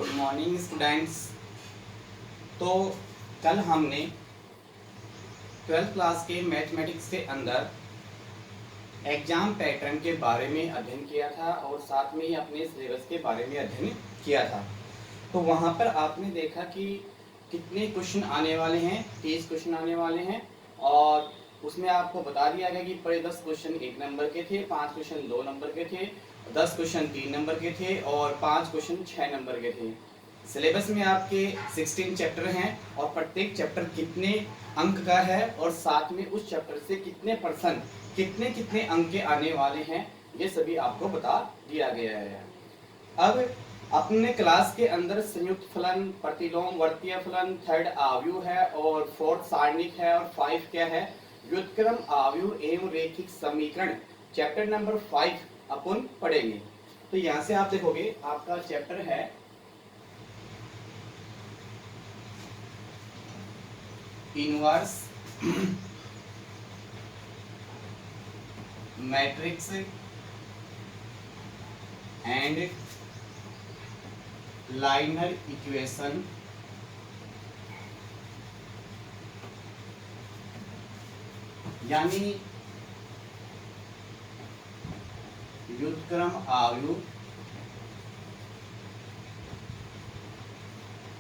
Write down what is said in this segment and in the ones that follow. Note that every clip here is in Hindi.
Good morning students. तो कल हमने 12th क्लास के मैथमेटिक्स के अंदर एग्जाम पैटर्न के बारे में अध्ययन किया था और साथ में ही अपने सिलेबस के बारे में अध्ययन किया था। तो वहाँ पर आपने देखा कि कितने क्वेश्चन आने वाले हैं, 30 क्वेश्चन आने वाले हैं और उसमें आपको बता दिया गया कि पहले 10 क्वेश्चन 1 नंबर के थे, 5 क्वेश्चन 2 नंबर के थे, 10 क्वेश्चन 3 नंबर के थे और 5 क्वेश्चन 6 नंबर के थे। सिलेबस में आपके 16 चैप्टर हैं और प्रत्येक चैप्टर कितने अंक का है और साथ में उस चैप्टर से कितने परसेंट कितने कितने अंक के आने वाले हैं, ये सभी आपको बता दिया गया है। अब अपने क्लास के अंदर संयुक्त फलन, प्रतिलोम, वर्तीय फलन, थर्ड आव्यूह है और फोर्थ सारणिक है और 5 क्या है, व्युत्क्रम, आव्यूह एवं रैखिक समीकरण, चैप्टर नंबर 5 अपन पढ़ेंगे। तो यहाँ से आप देखोगे आपका चैप्टर है inverse matrix and liner equation, यानी व्युत्क्रम, आव्यूह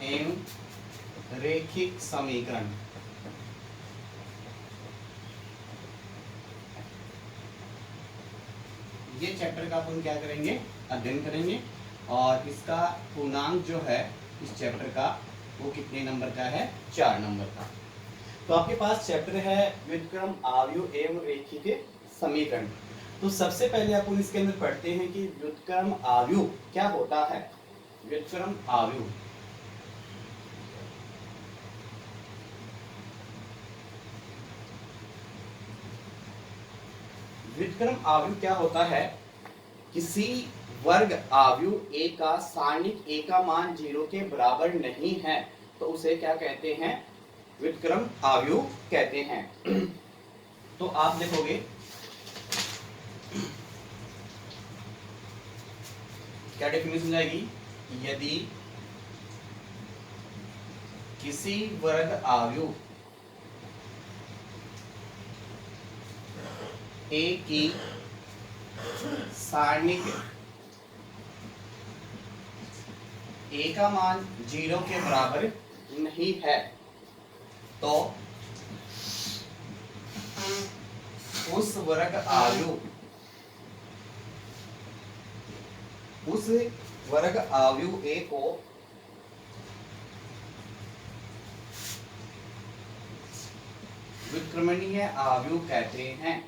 एवं रैखिक समीकरण। ये चैप्टर का अपन क्या करेंगे, अध्ययन करेंगे और इसका पूर्णांक जो है इस चैप्टर का वो कितने नंबर का है, 4 नंबर का। तो आपके पास चैप्टर है व्युत्क्रम, आव्यूह एवं रैखिक समीकरण। तो सबसे पहले अपन इसके अंदर पढ़ते हैं कि व्युत्क्रम आव्यूह क्या होता है। व्युत्क्रम आव्यूह व्युत्क्रम आव्यूह क्या होता है, किसी वर्ग आव्यूह ए का सारणिक ए का मान 0 के बराबर नहीं है तो उसे क्या कहते हैं, व्युत्क्रम आव्यूह कहते हैं। तो आप देखोगे क्या डेफिनेशन जाएगी, यदि किसी वर्ग आव्यूह ए की सारणिक ए का मान 0 के बराबर नहीं है तो उस वर्ग आव्यूह ए को व्युत्क्रमणीय आव्यूह कहते हैं।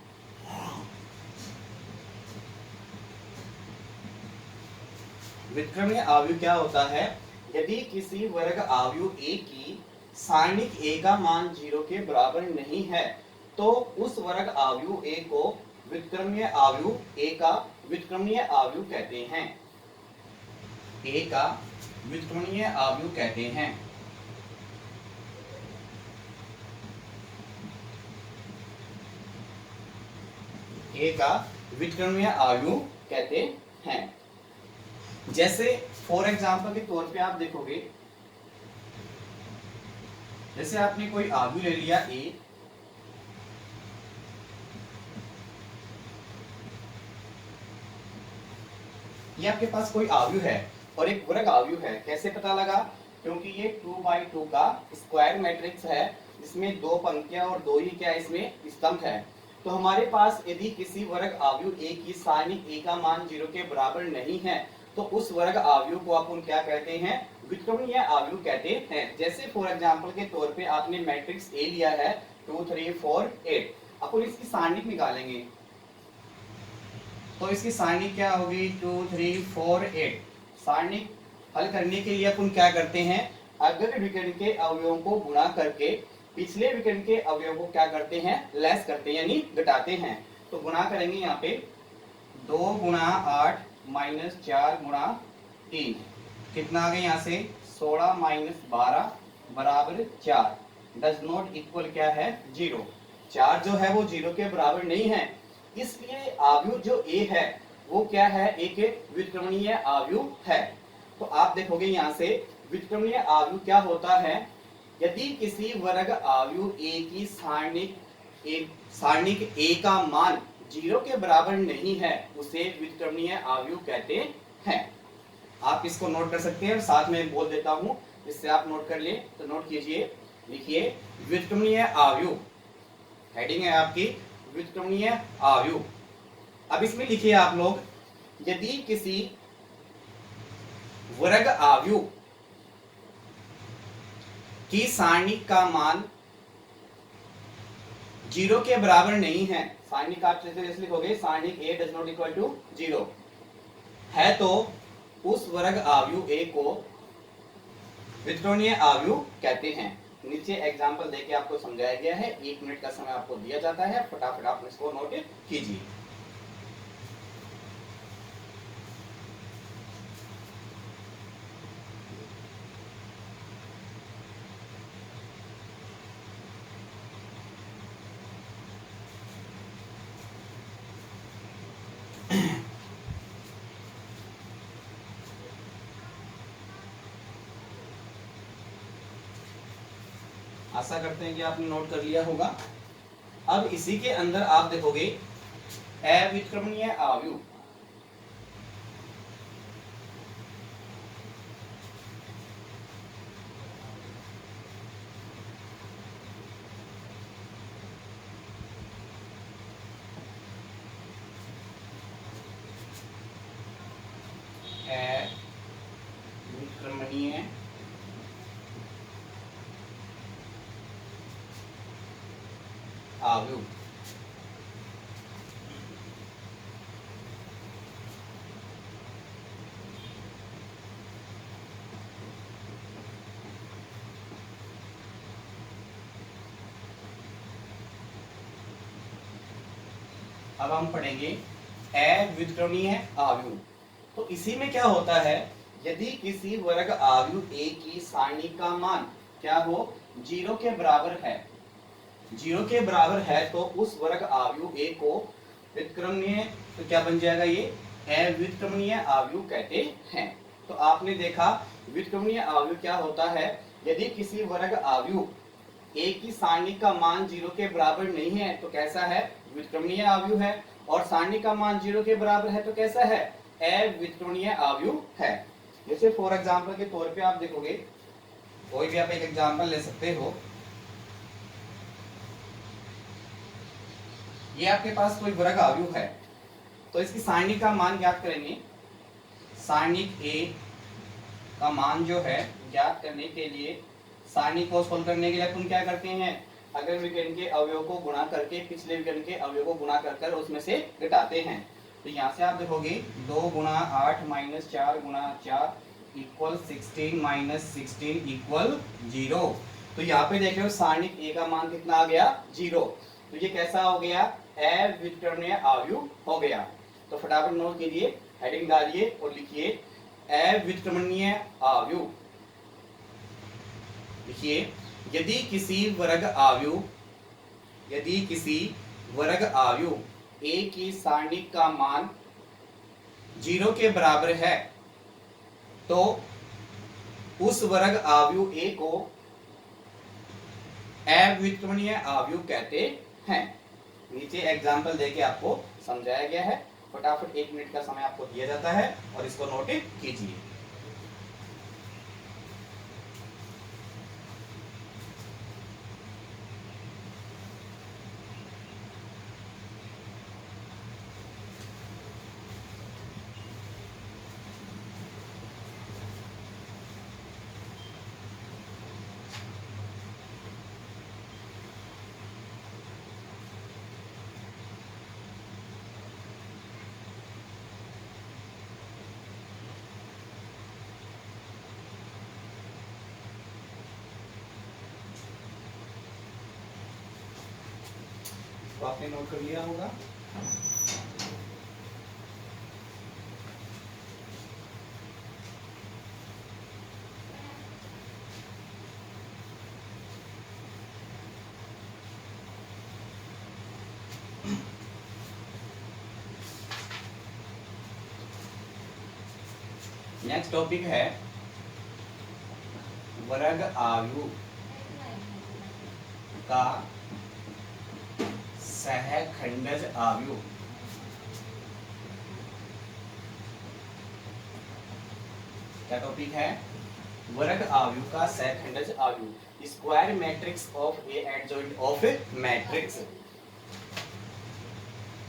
व्युत्क्रमणीय आव्यूह क्या होता है, यदि किसी वर्ग आव्यूह ए की सारणिक ए का मान 0 के बराबर नहीं है तो उस वर्ग आव्यूह ए को व्युत्क्रमणीय आव्यूह ए का व्युत्क्रमणीय आव्यूह कहते हैं। ए का व्युत्क्रमणीय आव्यूह कहते हैं। ए का व्युत्क्रमणीय आव्यूह कहते हैं। जैसे फॉर एग्जांपल के तौर पे आप देखोगे, जैसे आपने कोई आव्यूह ले लिया ए, ये आपके पास कोई आव्यूह है और एक वर्ग आव्यूह है। कैसे पता लगा, क्योंकि ये 2x2 का स्क्वायर मैट्रिक्स है जिसमें 2 पंक्तियां और 2 ही क्या इसमें स्तंभ है। तो हमारे पास यदि किसी वर्ग आव्यूह ए की सारणिक ए का मान 0 के बराबर नहीं है तो उस वर्ग आव्यूह को अपन क्या कहते हैं, व्युत्क्रमणीय आव्यूह कहते हैं। जैसे फॉर एग्जांपल के तौर पे आपने मैट्रिक्स ए लिया है 2 3 4 8, अपन इसकी सारणिक निकालेंगे तो इसकी सारणिक क्या होगी, 2 3 4 8। सारणिक हल करने के लिए अपन क्या करते हैं, अग्र विकर्ण के अवयवों को गुणा करके पिछले विकर्ण के अवयवों को क्या करते हैं, लेस करते हैं यानी घटाते हैं। तो गुणा करेंगे यहाँ पे 2 गुणा 8 माइनस 4 गुणा 3, कितना आ गया यहाँ से 16 माइनस 12 बराबर 4, डज नॉट इक्वल क्या है 0। 4 जो है वो 0 के बराबर नहीं है, इसलिए आव्यूह जो ए है वो क्या है, एक व्युत्क्रमणीय आव्यूह है। तो आप देखोगे यहाँ से व्युत्क्रमणीय अवयव क्या होता है, यदि किसी वर्ग अवयव ए की सारणिक ए का मान 0 के बराबर नहीं है उसे व्युत्क्रमणीय अवयव कहते हैं। आप इसको नोट कर सकते हैं और साथ में बोल देता हूं जिससे आप नोट कर ले। तो नोट कीजिए, लिखिए व्युत्क्रमणीय अवयव, हेडिंग है आपकी व्युत्क्रमणीय अवयव। अब इसमें लिखिए आप लोग, यदि किसी वर्ग अवयव की सारणिक का मान 0 के बराबर नहीं है, सारणिक आप जैसे लिखोगे सारणिक a does not equal to 0 है, तो उस वर्ग अवयव a को व्युत्क्रमणीय अवयव कहते हैं। नीचे एग्जांपल देके आपको समझाया गया है, 1 मिनट का समय आपको दिया जाता है, फटाफट आप इसको नोट कीजिए। आशा करते हैं कि आपने नोट कर लिया होगा। अब इसी के अंदर आप देखोगे अव्युत्क्रमणीय अवयव, अव्युत्क्रमणीय अवयव। अब हम पढ़ेंगे अव्युत्क्रमणीय अवयव। तो इसी में क्या होता है, यदि किसी वर्ग अवयव a की सारणिक का मान क्या हो 0 के बराबर है, 0 के बराबर है, तो उस वर्ग अवयव a को व्युत्क्रमणीय, तो क्या बन जाएगा, ये अव्युत्क्रमणीय अवयव कहते हैं। तो आपने देखा व्युत्क्रमणीय अवयव क्या होता है, यदि किसी वर्ग अवयव a की सारणिक का मान 0 के बराबर नहीं है तो कैसा है, व्युत्क्रमणीय अवयव है, और सारणिक का मान 0 के बराबर है तो कैसा है, अव्युत्क्रमणीय अवयव है। जैसे फॉर एग्जांपल के तौर पे आप देखोगे, कोई भी आप एक एग्जांपल ले सकते हो, ये आपके पास कोई वर्ग अवयव है, तो इसकी सारणिक का मान ज्ञात करेंगे। सारणिक a का मान जो है ज्ञात करने के लिए, सारणिक को सोल्व करने के लिए तुम क्या करते हैं, अगर विकर्ण के अवयव को गुणा करके पिछले विकर्ण के अवयव को गुणा कर उसमें से घटाते हैं। तो यहाँ से आप देखोगे 2 गुणा 8 माइनस 4 गुणा 4 इक्वल 16 माइनस 16 इक्वल 0। तो यहाँ पे देख रहे हो सारणिक a का मान कितना आ गया, 0। तो ये कैसा हो गया, अव्युत्क्रमणीय अवयव हो गया। तो फटाफट नोट कीजिए, हेडिंग डालिए और लिखिए अव्युत्क्रमणीय अवयव। लिखिए यदि किसी वर्ग अवयव a की सारणिक का मान 0 के बराबर है तो उस वर्ग अवयव a को अव्युत्क्रमणीय अवयव कहते हैं। नीचे एग्जाम्पल देके आपको समझाया गया है, फटाफट 1 मिनट का समय आपको दिया जाता है और इसको नोट कीजिए। तो आपने नोट कर लिया होगा। नेक्स्ट टॉपिक है वर्ग आयु का सहखंडज आयु। क्या टॉपिक है? वर्ग आयु का सहखंडज आयु, square matrix of a adjoint of matrix.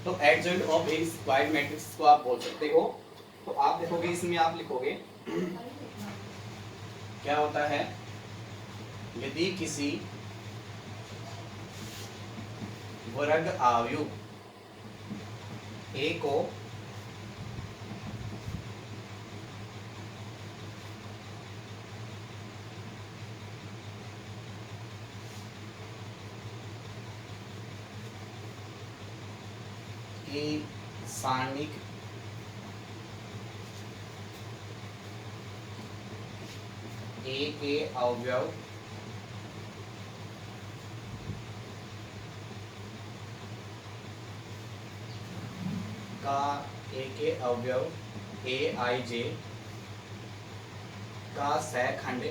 तो adjoint of a square matrix को आप बोल सकते हो। तो आप देखोगे इसमें आप लिखोगे क्या होता है, यदि किसी वर्ग आयु ए को सारणिक ए के अवयव का ए के अवयव ए आई जे का सहखंड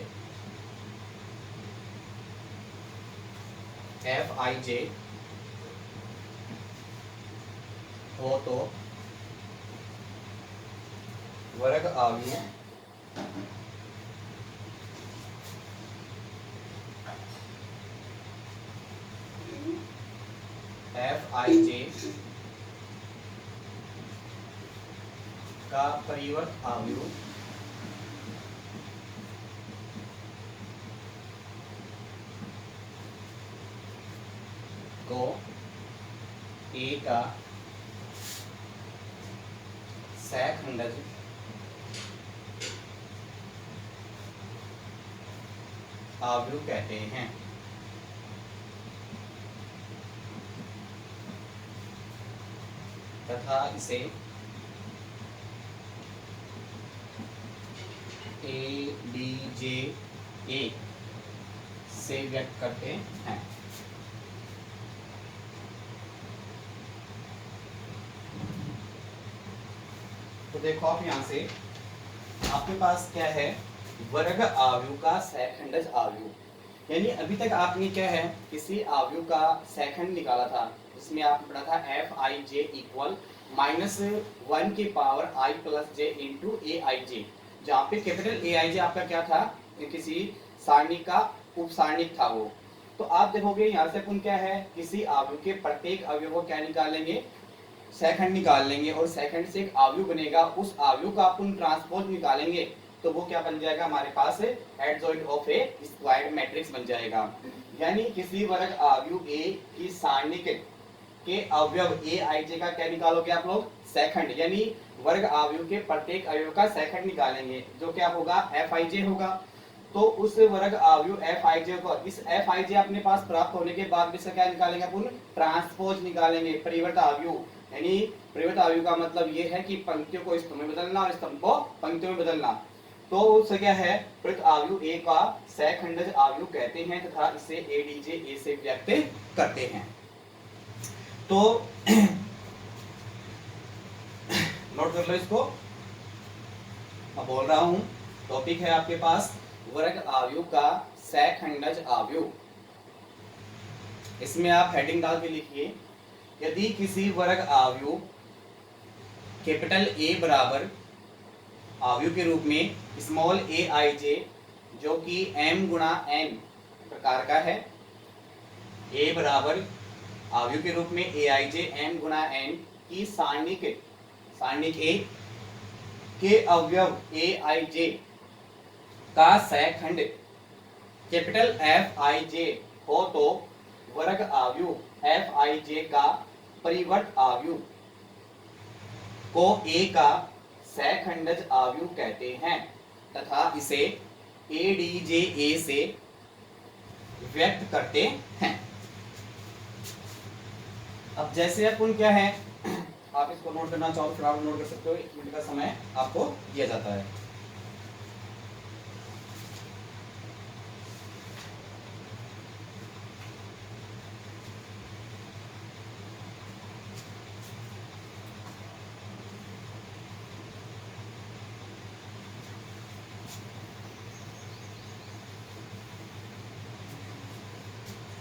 एफ आई जे हो तो वर्ग आयु एफ आई जे का परिवर्त आयु को ए का सहखंडज आयु कहते हैं। तथा इसे ए डी जे ए से व्यक्त करते हैं। तो देखो आप यहां से आपके पास क्या है, वर्ग आयु का सहखंडज आयु। यानी अभी तक आपने क्या है, किसी आयु का सहखंड निकाला था, इसमें आपने पढ़ा था एफ आई जे इक्वल -1 की पावर आई प्लस जे इंटू ए आई जे, जहाँ पे कैपिटल ए आई जे आपका क्या था, किसी सारणी का उप सारणिक था वो। तो आप देखोगे यहाँ से अपन क्या है, किसी आयु के प्रत्येक अवयव को क्या निकालेंगे, सहखंड निकाल लेंगे, और सहखंड से एक आयु बनेगा, उस आयु का अपन ट्रांसपोज निकालेंगे, तो वो क्या बन जाएगा हमारे पास, adjoint of a square matrix बन जाएगा। यानी किसी वर्ग आयु ए की सारणी के अवयव ए आई जे का क्या निकालोगे आप लोग, सहखंड। यानी वर्ग आयु के प्रत्येक अवयव का सहखंड निकालेंगे, जो क्या होगा, एफ आई जे होगा। तो उस वर्ग आयु एफ आई जे को, इस एफ आई जे अपने पास प्राप्त होने के बाद भी क्या निकालेंगे अपन, ट्रांसपोज निकालेंगे, परिवर्त आयु। यानी परिवर्त आयु का मतलब ये है कि पंक्तियों को स्तंभ में बदलना और स्तंभ को पंक्तियों में बदलना। तो उससे क्या है, परिवर्त आयु ए का सहखंडज आयु कहते हैं, तथा इसे ए डी जे ए से व्यक्त करते हैं। तो नोट कर लो इसको, मैं बोल रहा हूं, टॉपिक है आपके पास वर्ग आयु का सहखंडज आयु। इसमें आप हेडिंग डाल के लिखिए, यदि किसी वर्ग आयु कैपिटल ए बराबर आयु के रूप में स्मॉल ए आई जे, जो कि m गुणा n प्रकार का है, a बराबर आयु के रूप में ए आई जे m गुणा n की सारणिक ए के अवयव ए आई जे का सहखंड कैपिटल एफ आई जे हो तो वर्ग आयु एफ आई जे का परिवर्त आयु को ए का सहखंडज आयु कहते हैं, तथा इसे ए डी जे ए से व्यक्त करते हैं। अब जैसे अपन क्या है, आप इसको नोट करना चाहो तो आप नोट कर सकते हो, 1 मिनट का समय आपको दिया जाता है।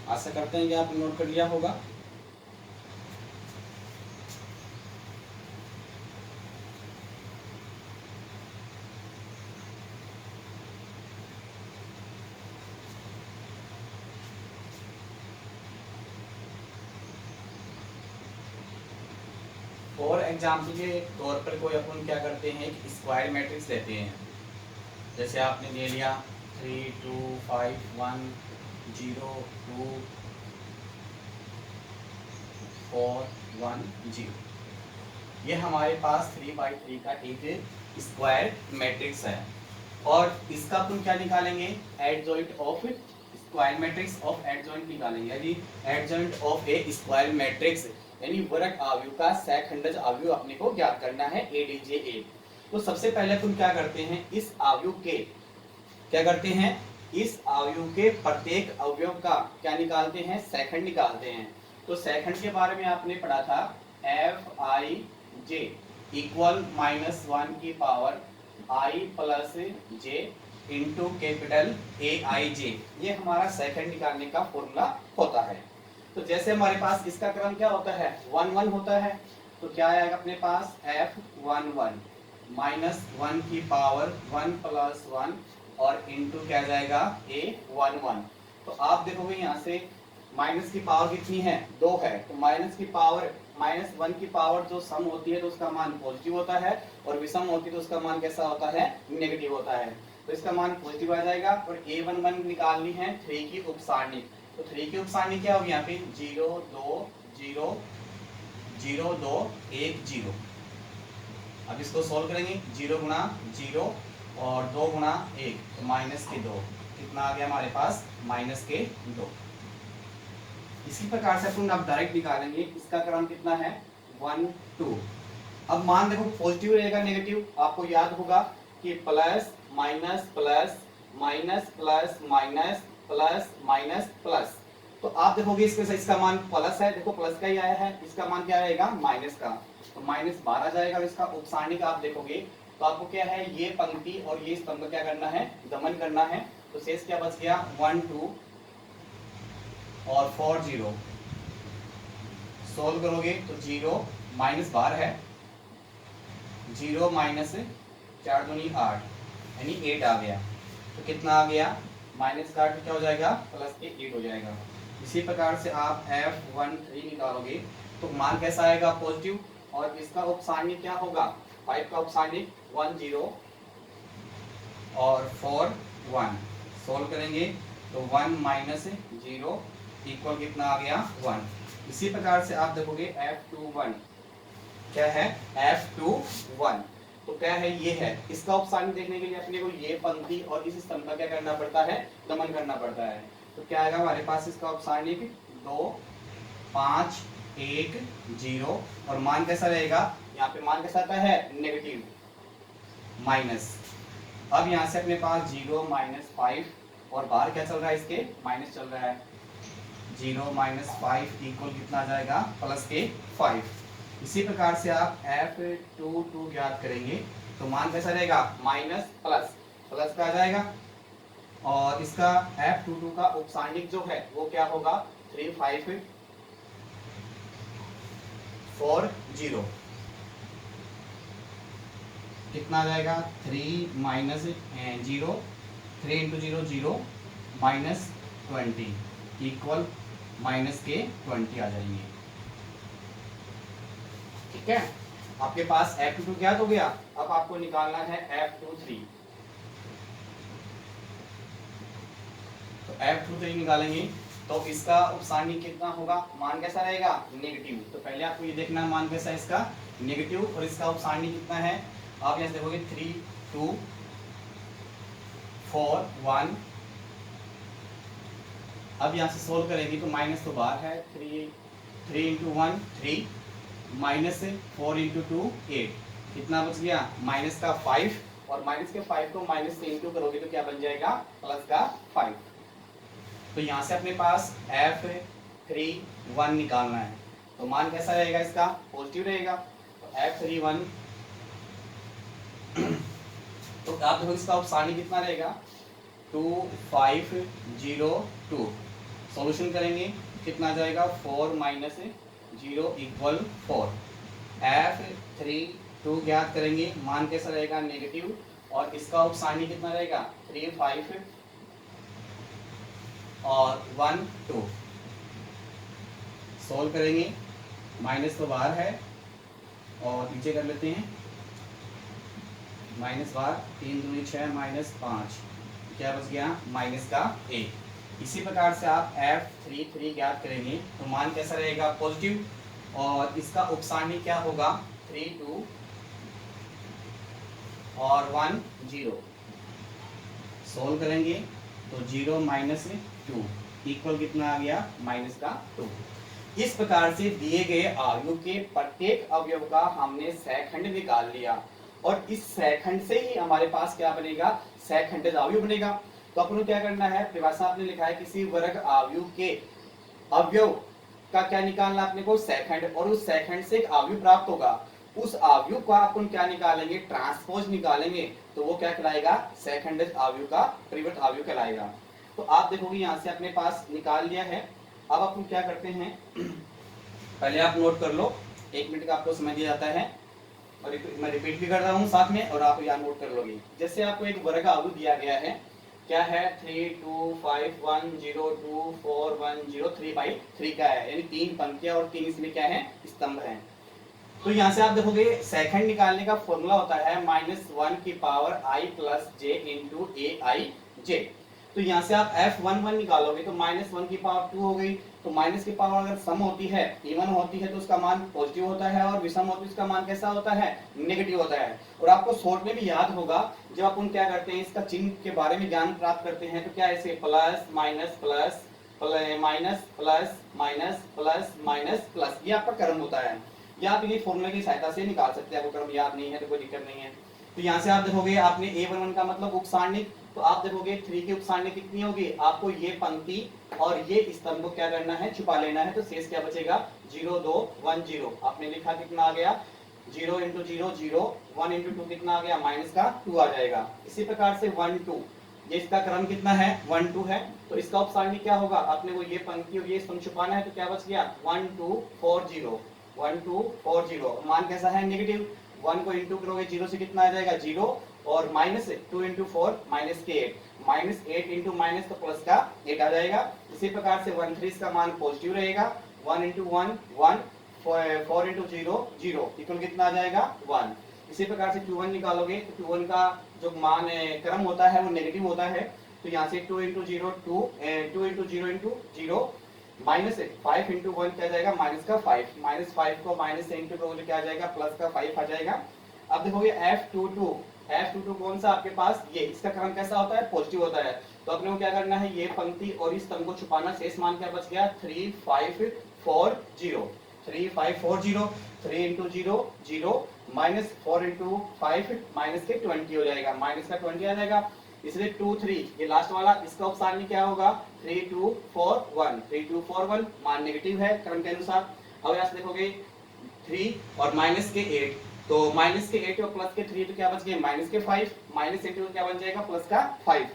आशा करते हैं कि आपने नोट कर लिया होगा। और एग्जाम्पल के तौर पर कोई अपन क्या करते हैं, एक स्क्वायर मैट्रिक्स लेते हैं। जैसे आपने ले लिया 3 2 5 1 0 2 4 1 0। ये हमारे पास 3 by 3 का एक स्क्वायर मैट्रिक्स है। और इसका अपन क्या निकालेंगे, adjoint of square matrix of adjoint निकालेंगे। यदि adjoint of a square matrix यानी वर्ग आव्यूह का सहखंडज आव्यूह अपने को ज्ञात करना है ADJ। तो सबसे पहले अपन क्या करते हैं, इस आव्यूह के क्या करते हैं, इस आव्यूह के प्रत्येक अवयव का क्या निकालते हैं, सहखंड निकालते हैं। तो सहखंड के बारे में आपने पढ़ा था Fij इक्वल -1 की power I plus j into capital Aij। ये हमारा सहखंड निकालने का फॉर्मूला होता है। तो जैसे हमारे पास इसका क्रम क्या होता है, 1 1 होता है। तो क्या आएगा अपने पास F11 -1 की पावर 1 प्लस 1 और इंटू क्या जाएगा A11। तो आप देखोगे यहाँ से माइनस की पावर कितनी है, 2 है। तो माइनस की पावर -1 की पावर जो सम होती है तो उसका मान पॉजिटिव होता है, और विषम होती है तो उसका मान कैसा होता है, नेगेटिव होता है। तो इसका मान पॉजिटिव आ जाएगा। और A11 निकालनी है 3 की उपसारणिक। तो 3 की उपसारणिक क्या होगी यहाँ पे 0 2 0 0 2 1 0। अब इसको सोल्व करेंगे, 0 गुणा 0 और 2 गुणा 1 तो -2। कितना आ गया हमारे पास, -2। इसी प्रकार से अपन अब डायरेक्ट निकालेंगे, इसका क्रम कितना है 1 2। अब मान देखो पॉजिटिव रहेगा नेगेटिव, आपको याद होगा कि plus minus plus minus plus minus plus minus plus. तो आप देखोगे इसका मान प्लस है, देखो प्लस का ही आया है, इसका मान क्या रहेगा माइनस का। तो -12 जाएगा। इसका उपसारणिक आप देखोगे तो आपको क्या है, ये पंक्ति और ये स्तंभ क्या करना है, गमन करना है। तो शेष क्या बच गया 1 2 और 4 0। सोल्व करोगे तो 0 -12 है, 0 माइनस 4 दूनी 8 यानी 8 आ गया। तो कितना आ गया, माइनस का क्या हो जाएगा, प्लस के 8 हो जाएगा। इसी प्रकार से आप F13 निकालोगे तो मान कैसा आएगा, पॉजिटिव। और इसका उपसारणिक क्या होगा, 5 का उपसारणिक 1 0 और 4 1। सोल्व करेंगे तो 1 - 0 इक्वल कितना आ गया 1। इसी प्रकार से आप देखोगे F21 क्या है, F21 तो क्या है, ये है। इसका उपसारणिक देखने के लिए अपने को ये पंक्ति और इस स्तंभ का क्या करना पड़ता है, गमन करना पड़ता है। तो क्या आएगा हमारे पास इसका उपसारणिक 2 5 1 0 और मान कैसा रहेगा, यहाँ पे मान कैसा आता है नेगेटिव माइनस। अब यहाँ से अपने पास 0 -5 और बाहर क्या चल रहा है, इसके माइनस चल रहा है। 0 -5 इक्वल कितना आ जाएगा, प्लस के 5। इसी प्रकार से आप F22 ज्ञात करेंगे तो मान कैसा रहेगा, माइनस प्लस प्लस का आ जाएगा। और इसका F22 का उपसारणिक जो है वो क्या होगा 3 5 4 0। कितना आ जाएगा 3 -0 3 × 0 0 -20 इक्वल माइनस के 20 आ जाएंगे। ठीक है, आपके पास F22 ज्ञात हो गया। अब आपको निकालना है F23। तो F23 निकालेंगे तो इसका उपसारणिक कितना होगा, मान कैसा रहेगा नेगेटिव। तो पहले आपको ये देखना है मान कैसा है इसका नेगेटिव, और इसका उपसारणिक कितना है, आप यहाँ देखोगे 3 2 4 1। अब यहाँ से सोल्व करेंगे तो माइनस तो बाहर है, 3 × 1 3 -4 × 2 8। कितना बच गया, माइनस का 5 और माइनस के 5 को माइनस से इंटू करोगे तो क्या बन जाएगा, प्लस का 5। तो यहाँ से अपने पास F31 निकालना है। तो मान कैसा रहेगा, इसका पॉजिटिव रहेगा। तो F31 तो आप देखो इसका उपसारणिक कितना रहेगा 2 5 0 2। सॉल्यूशन करेंगे कितना आ जाएगा 4 माइनस 0 इक्वल 4। F32 ज्ञात करेंगे, मान कैसा रहेगा नेगेटिव, और इसका उपसारणी कितना रहेगा 3 5 और 1 2। सोल्व करेंगे, माइनस तो बाहर है और नीचे कर लेते हैं, माइनस बाहर 3 दूनी 6 माइनस 5, क्या बच गया माइनस का 1। इसी प्रकार से आप F33 ज्ञात करेंगे तो मान कैसा रहेगा पॉजिटिव, और इसका उपसारणी क्या होगा 3 2 और 1 0। सोल्व करेंगे तो 0 माइनस 2 इक्वल कितना आ गया माइनस का 2। इस प्रकार से दिए गए आयु के प्रत्येक अवयव का हमने सहखंड निकाल लिया, और इस सहखंड से ही हमारे पास क्या बनेगा सहखंडित आयु बनेगा। तो अपन को क्या करना है, परिभाषा आपने लिखा है किसी वर्ग आयु के अवयव का क्या निकालना अपने को सहखंड, और उस सहखंड से एक आयु प्राप्त होगा, उस आयु का अपन क्या निकालेंगे ट्रांसपोज निकालेंगे, तो वो क्या कहलाएगा सहखंडित आयु का परिवर्त आयु कहलाएगा। तो आप देखोगे यहाँ से अपने पास निकाल लिया है। अब अपन क्या करते हैं, पहले आप नोट कर लो, 1 मिनट का आपको समय दिया जाता है, और मैं रिपीट भी कर रहा हूँ साथ में, और आप यहाँ नोट कर लोगे। जैसे आपको एक वर्ग आयु दिया गया है, क्या है 3 2 5 1 0 2 4 1 0 3/3 का है, यानी 3 पंक्तियां और 3 इसमें क्या है स्तंभ हैं। तो यहाँ से आप देखोगे सेकंड निकालने का फॉर्मूला होता है -1 की power i plus j into aij। तो यहाँ से आप F11 निकालोगे तो -1 की पावर 2 हो गई, तो माइनस की पावर अगर सम होती है इवन होती है तो उसका मान पॉजिटिव होता है, और विषम होती है उसका मान कैसा होता है नेगेटिव होता है। और आपको शॉर्ट में भी याद होगा, जब अपन क्या करते हैं इसका चिन्ह के बारे में ज्ञान प्राप्त करते हैं तो क्या ऐसे plus minus plus minus plus minus plus minus plus, ये आपका क्रम होता है, या आप इन्हीं फॉर्मूले की सहायता से निकाल सकते हैं। आपको क्रम याद नहीं है तो कोई दिक्कत नहीं है। तो यहाँ से आप देखोगे आपने A11 का मतलब उपसारणी, तो आप देखोगे 3 की उपसारणी कितनी होगी, आपको ये पंक्ति और ये स्तंभ को क्या करना है छुपा लेना है, तो शेष क्या बचेगा 0 2 1 0। आपने लिखा कितना आ गया 0 इंटू 0 0, 1 इंटू 2 कितना आ गया माइनस का 2 आ जाएगा। इसी प्रकार से 1 2, ये इसका क्रम कितना है 1 2 है, तो इसका उपसारणी क्या होगा, आपने वो ये पंक्ति और ये स्तंभ छुपाना है, तो क्या बच गया 1 2 4 0 1 2 4 0। मान कैसा है नेगेटिव, 1 को इंटू करोगे 0 से कितना आ जाएगा 0, और माइनस 2 इंटू 4 माइनस के 8, माइनस 8 इंटू माइनस तो प्लस का 8 आ जाएगा। इसी प्रकार से 1 3 का मान पॉजिटिव रहेगा, 1 इंटू 1 1, 4 इंटू 0 0 इक्वल कितना आ जाएगा 1। इसी प्रकार से 2 1 निकालोगे तो 2 1 का जो मान क्रम होता है वो नेगेटिव होता है, तो यहाँ से 2 into 0 2 2 into 0 into 0, minus 5 into 1 क्या जाएगा माइनस का 5, माइनस 5 को माइनस से इंटू करोगे क्या आ जाएगा प्लस का 5 आ जाएगा। अब देखोगे F22 कौन सा आपके पास, ये इसका क्रम कैसा होता है पॉजिटिव होता है, तो अपने को क्या करना है ये पंक्ति और इस स्तंभ को छुपाना, शेष मान क्या बच गया 3 5 4 0 3 5 4 0, 3 इंटू 0 0, माइनस 4 इंटू 5 माइनस के 20 हो जाएगा, माइनस का 20 आ जाएगा। इसलिए 2 3 ये लास्ट वाला, इसका उपसारणी क्या होगा 3 2 4 1, 3 2 4 1, मान नेगेटिव है क्रम के अनुसार। अब यहाँ से देखोगे 3 और माइनस के 8, तो माइनस के 8 और प्लस के 3 तो क्या बच गए माइनस के 5, माइनस इंटू क्या बन जाएगा प्लस का 5।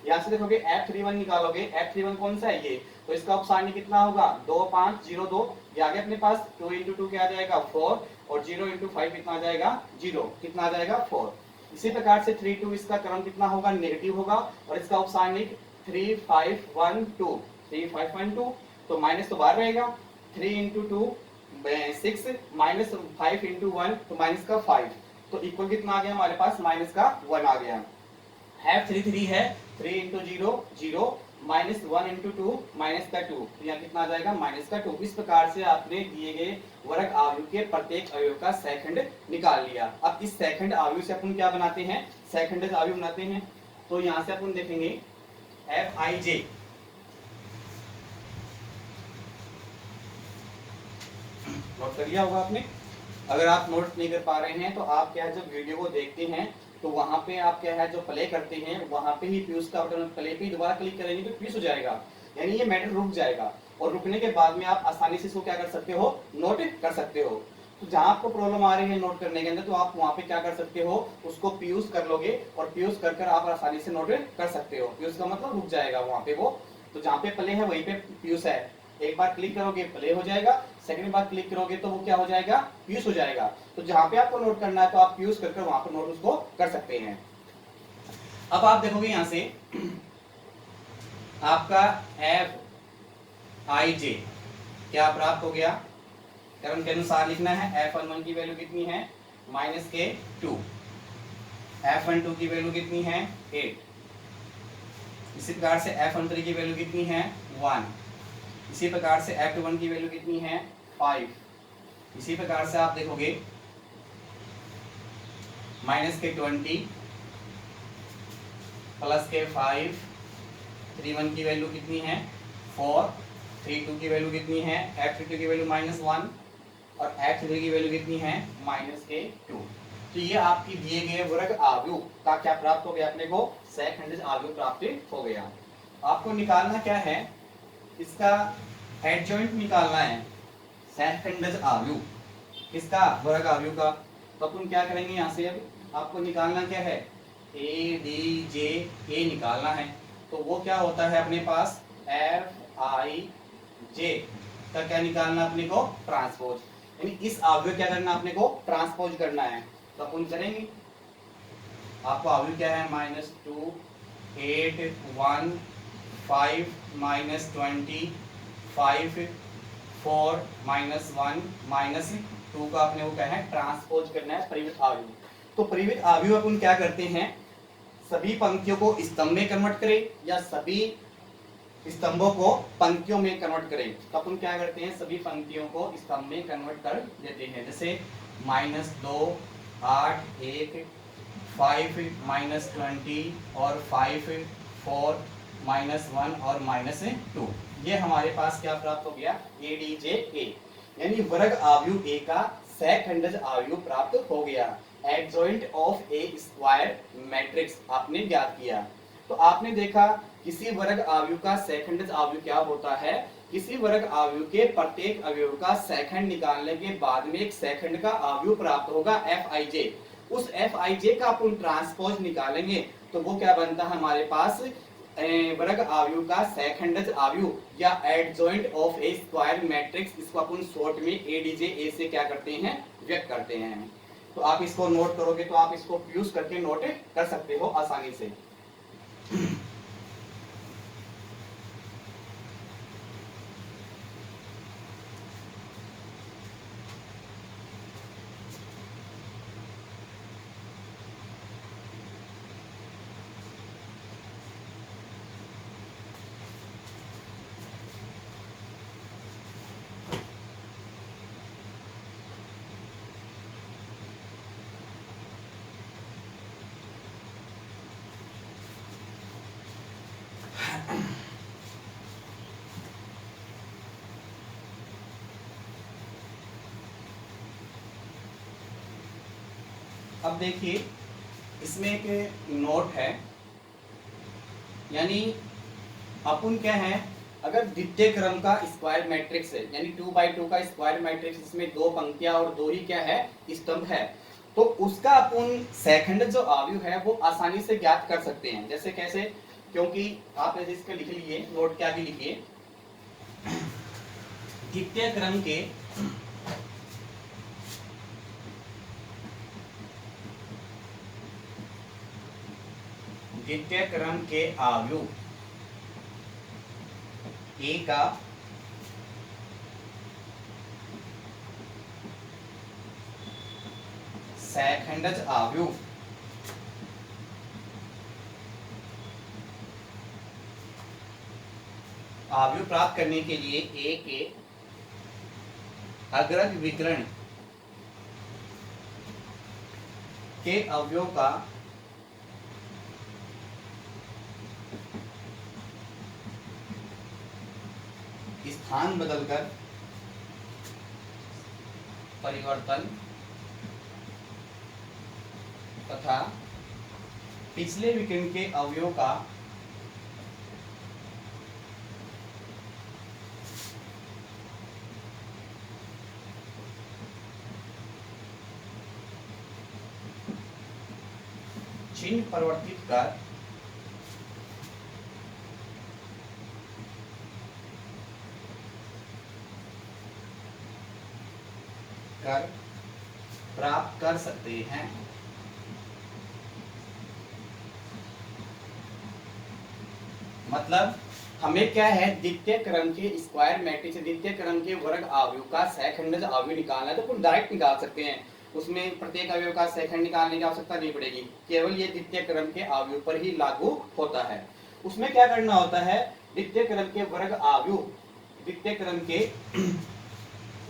यहाँ से देखोगे F31 निकालोगे, F31 कौन सा है ये, तो इसका उपसारणी कितना होगा 2 5 0 2, ये आगे अपने पास 2 इंटू 2 क्या आ जाएगा 4, और 0 इंटू 5 कितना आ जाएगा 0, कितना आ जाएगा 4। इसी प्रकार से 3 2 इसका क्रम कितना होगा नेगेटिव होगा, और इसका उपसारणी 3 5 1 2 3 5 1 2, तो माइनस तो बाहर रहेगा, 3 इंटू 2 6 माइनस 5 इंटू 1 तो माइनस का 5, तो इक्वल कितना आ गया हमारे पास माइनस का 1 आ गया। F33 है 3 इंटू 0 0, माइनस 1 इंटू 2 माइनस का 2, तो यहाँ कितना आ जाएगा माइनस का 2। इस प्रकार से आपने दिए गए वर्ग आयु के प्रत्येक अवयव का सेकंड निकाल लिया। अब इस सेकंड आयु से अपन क्या बनाते हैं सेकंड आयु बनाते हैं, तो यहाँ से अपन देखेंगे Fij, नोट कर लिया होगा आपने। अगर आप नोट नहीं कर पा रहे हैं तो आप क्या है जब वीडियो को देखते हैं तो वहां पे आप क्या है जो प्ले करते हैं वहां पे ही फ्यूज का बटन प्ले पे दोबारा क्लिक करेंगे तो फ्यूज हो जाएगा, यानी ये मैटर रुक जाएगा, और रुकने के बाद में आप आसानी से इसको क्या कर सकते हो नोट कर सकते हो। तो जहां आपको प्रॉब्लम आ रही है नोट करने के अंदर तो आप वहां पे क्या कर सकते हो उसको फ्यूज कर लोगे, और फ्यूज कर कर आप आसानी से नोट कर सकते हो। फ्यूज का मतलब रुक जाएगा वहां पे वो तो जहाँ पे प्ले है वहीं पे पीयूष है। एक बार क्लिक करोगे प्ले हो जाएगा, सेकंड बार क्लिक करोगे तो वो क्या हो जाएगा, पीयूष हो जाएगा। तो जहाँ पे आपको नोट करना है तो आप पीयूष करके वहां पर नोट उसको कर सकते हैं। अब आप देखोगे यहां से आपका एफ आई जे क्या प्राप्त हो गया, क्रम के अनुसार लिखना है। F11 की वैल्यू कितनी है माइनस के 2, F12 की वैल्यू कितनी है 8, इसी प्रकार से F13 की वैल्यू कितनी है 1, इसी प्रकार से F21 की वैल्यू कितनी है 5, इसी प्रकार से आप देखोगे माइनस के 20 प्लस के 5, 31 की वैल्यू कितनी है 4, 32 की वैल्यू कितनी है, F32 की वैल्यू -1 और F3 की वैल्यू कितनी है -2। तो ये आपकी दिए गए वर्ग आव्यूह का क्या प्राप्त हो गया, अपने को सहखंडज आव्यूह प्राप्त हो गया। आपको निकालना क्या है, इसका एडजॉइंट निकालना है, सहखंडज आव्यूह किसका, वर्ग आव्यूह का। तो अपन क्या करेंगे यहाँ से, अब आपको निकालना क्या है, ए डी जे ए निकालना है। तो वो क्या होता है अपने पास एफ आई जे का क्या निकालना अपने को, ट्रांसपोज, यानी इस आव्यूह क्या करना अपने को, ट्रांसपोज करना है। तो अपन करेंगे, आपको आव्यूह क्या है -2 8 1 5 -20 5 4 -1 -2 का अपने को क्या है, ट्रांसपोज करना है परिवृत आव्यूह। तो परिवृत आव्यूह अपन क्या करते हैं, सभी पंक्तियों को स्तंभ में कन्वर्ट करें या सभी स्तंभों को पंक्तियों में कन्वर्ट करें। तो अपन क्या करते हैं, सभी पंक्तियों को स्तंभ में कन्वर्ट कर देते हैं। जैसे -2 8 1 5 -20 और 5 4 -1 और -2, ये हमारे पास क्या प्राप्त हो गया, ए डी जे ए, यानी वर्ग आव्यूह ए का सहखंडज आव्यूह प्राप्त हो गया। Adjoint of a square matrix आपने ज्ञात किया। तो आपने देखा किसी वर्ग आव्यूह का सहखंडज आव्यूह क्या होता है, किसी वर्ग आव्यूह के प्रत्येक अवयव का सहखंड निकालने के बाद में एक सहखंड का आव्यूह प्राप्त होगा एफ आई जे। उस एफ आई जे का अपन ट्रांसपोज निकालेंगे तो वो क्या बनता है हमारे पास, वर्ग आव्यूह का सहखंडज आव्यूह या adjoint of a square matrix. इसको अपन शॉर्ट में एडीजे ए से क्या करते हैं, व्यक्त करते हैं। तो आप इसको नोट करोगे तो आप इसको यूज करके नोट कर सकते हो आसानी से। अब देखिए इसमें एक नोट है, यानी अपन क्या है, अगर द्वितीय क्रम का स्क्वायर मैट्रिक्स है, यानी 2x2 का स्क्वायर मैट्रिक्स, इसमें 2 पंक्तियां और 2 ही क्या है, स्तंभ है, तो उसका अपन सहखंड जो आव्यूह है वो आसानी से ज्ञात कर सकते हैं। जैसे कैसे, क्योंकि आप ऐसे इसका लिख लीजिए, नोट क्या भी लिखिए, द्वितीय क्रम के आव्यूह ए का सहखंडज आव्यूह प्राप्त करने के लिए ए के अग्रज विकर्ण के अवयव का स्थान बदलकर परिवर्तन तथा पिछले विकर्ण के अवयव का चिन्ह परिवर्तित कर कर प्राप्त कर सकते हैं। मतलब हमें क्या है, द्वितीय क्रम के स्क्वायर मैट्रिक्स, द्वितीय क्रम के वर्ग अवयव का सहखंडज अवयव निकालना है तो अपन डायरेक्ट निकाल सकते हैं। उसमें प्रत्येक अवयव का सहखंड निकालने की आवश्यकता नहीं पड़ेगी, केवल ये द्वितीय क्रम के अवयव पर ही लागू होता है। उसमें क्या करना होता है, द्वितीय क्रम के वर्ग अवयव, द्वितीय क्रम के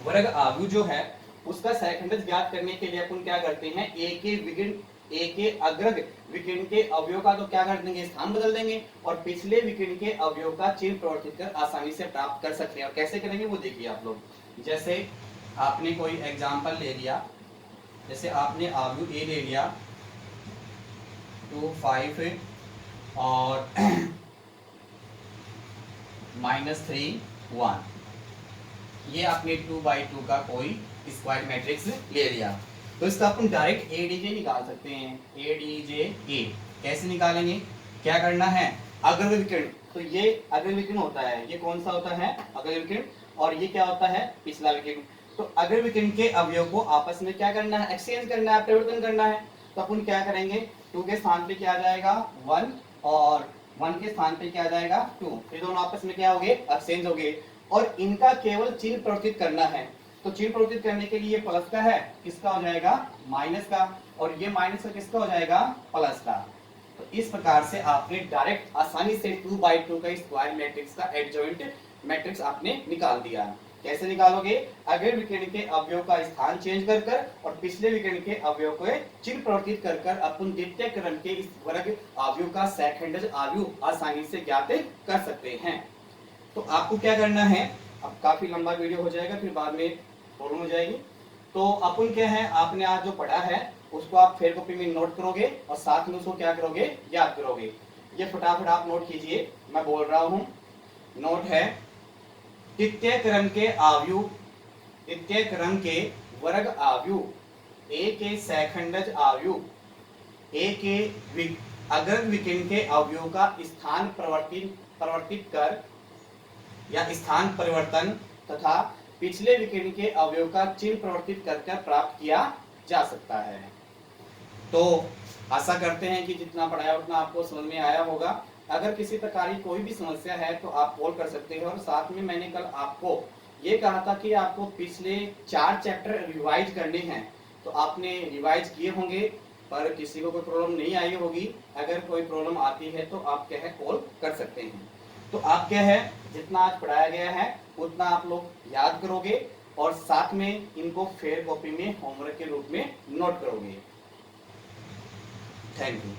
वर्ग अवयव जो है उसका सहखंडज ज्ञात करने के लिए अपन क्या करते हैं, ए के अग्रग विकर्ण के अवयव का तो क्या कर देंगे, स्थान बदल देंगे और पिछले विकर्ण के अवयव का चिन्ह परिवर्तित कर आसानी से प्राप्त कर सकते हैं। और कैसे करेंगे वो देखिए आप लोग। जैसे आपने कोई एग्जांपल ले लिया, जैसे आपने अवयव ए ले लिया 2 5 और -3 1, ये आपने 2/2 का कोई स्क्वायर मैट्रिक्स ले लिया तो इसका अपन डायरेक्ट एडीजे निकाल सकते हैं। एडीजे ए कैसे निकालेंगे, क्या करना है, अग्र विकर्ण, तो ये अग्र विकर्ण होता है, ये कौन सा होता है, अग्र विकर्ण, और ये क्या होता है, पिछला विकर्ण। तो अग्र विकर्ण के अवयव को आपस में क्या करना है, एक्सचेंज करना है, परिवर्तन करना है। तो अपन क्या करेंगे, 2 के स्थान पे क्या आ जाएगा 1 और 1 के स्थान पे क्या आ जाएगा 2, ये दोनों आपस में क्या हो गए, एक्सचेंज हो गए। और इनका केवल चिन्ह परिवर्तित करना है, तो चिन्ह परिवर्तित करने के लिए प्लस का है, किसका हो जाएगा, माइनस का, और ये माइनस का किसका हो जाएगा, प्लस का। तो इस प्रकार से आपने डायरेक्ट आसानी से 2/2 का स्क्वायर मैट्रिक्स का एडजॉइंट मैट्रिक्स आपने निकाल दिया। कैसे निकालोगे, अग्र विकर्ण के अवयव का स्थान चेंज कर कर और पिछले विकर्ण के अवयव को चिन्ह परिवर्तित कर कर अपन द्वितीय क्रम के इस वर्ग अवयव का सहखंडज अवयव आसानी से ज्ञात कर सकते हैं। तो आपको क्या करना है, अब काफी लंबा वीडियो हो जाएगा, फिर बाद में प्रॉब्लम हो जाएगी। तो अपन क्या है, आपने आज जो पढ़ा है उसको आप फेयर कॉपी में नोट करोगे और साथ में उसको क्या करोगे, याद करोगे। ये फटाफट आप नोट कीजिए, मैं बोल रहा हूं। नोट है, द्वितीय क्रम के अवयव, द्वितीय क्रम के वर्ग अवयव ए के सहखंडज अवयव, ए के अग्र विकर्ण के अवयव का स्थान परिवर्तित कर या स्थान परिवर्तन तथा पिछले विकर्ण के अवयव का चिन्ह परिवर्तित कर प्राप्त किया जा सकता है। तो आशा करते हैं कि जितना पढ़ाया उतना आपको समझ में आया होगा। अगर किसी प्रकार की कोई भी समस्या है तो आप कॉल कर सकते हैं। और साथ में मैंने कल आपको ये कहा था कि आपको पिछले 4 चैप्टर रिवाइज करने हैं, तो आपने रिवाइज किए होंगे पर किसी को कोई प्रॉब्लम नहीं आई होगी। अगर कोई प्रॉब्लम आती है तो आप क्या है, कॉल कर सकते हैं। तो आप क्या है, जितना आज पढ़ाया गया है उतना आप लोग याद करोगे और साथ में इनको फेयर कॉपी में होमवर्क के रूप में नोट करोगे। Thank you.